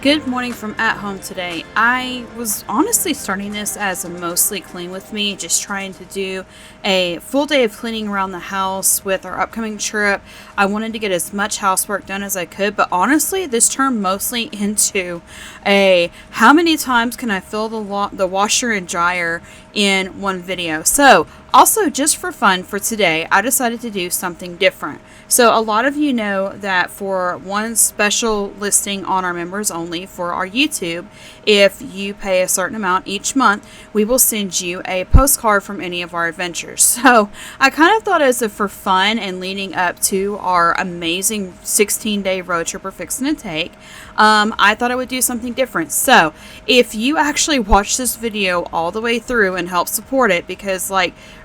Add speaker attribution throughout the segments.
Speaker 1: Good morning from at home today. I was honestly starting this as a mostly clean with me, just trying to do a full day of cleaning around the house with our upcoming trip. I wanted to get as much housework done as I could, but honestly, this turned mostly into a how many times can I fill the washer and dryer in one video. So also, just for fun for today, I decided to do something different. So, a lot of you know that for one special listing on our members only for our YouTube, if you pay a certain amount each month, we will send you a postcard from any of our adventures. So, I kind of thought as if for fun and leading up to our amazing 16-day road trip we're fixing to take, I thought I would do something different. So, if you actually watch this video all the way through and help support it, because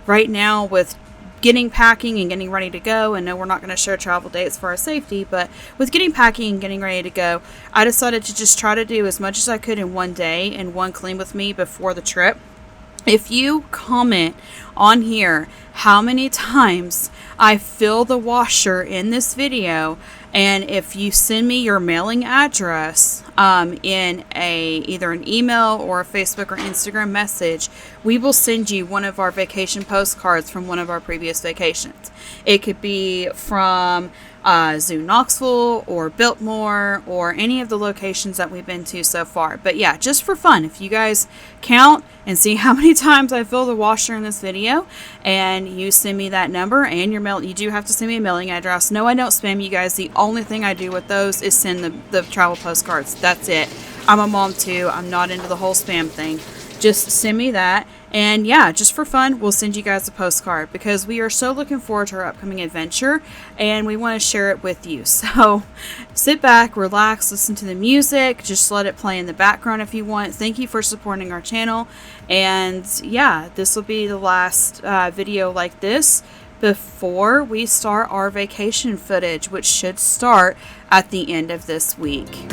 Speaker 1: right now with getting packing and getting ready to go, and no, we're not going to share travel dates for our safety, but with getting packing and getting ready to go, I decided to just try to do as much as I could in one day and one clean with me before the trip. If you comment on here how many times I fill the washer in this video, and if you send me your mailing address in either an email or a Facebook or Instagram message, we will send you one of our vacation postcards from one of our previous vacations. It could be from Zoo Knoxville or Biltmore or any of the locations that we've been to so far. But yeah, just for fun, if you guys count and see how many times I fill the washer in this video, and you send me that number and your mail, you do have to send me a mailing address. No, I don't spam you guys. The only thing I do with those is send the travel postcards. That's it. I'm a mom too. I'm not into the whole spam thing. Just send me that. And yeah, just for fun, we'll send you guys a postcard because we are so looking forward to our upcoming adventure and we want to share it with you. So sit back, relax, listen to the music, just let it play in the background if you want. Thank you for supporting our channel. And yeah, this will be the last video like this before we start our vacation footage, which should start at the end of this week.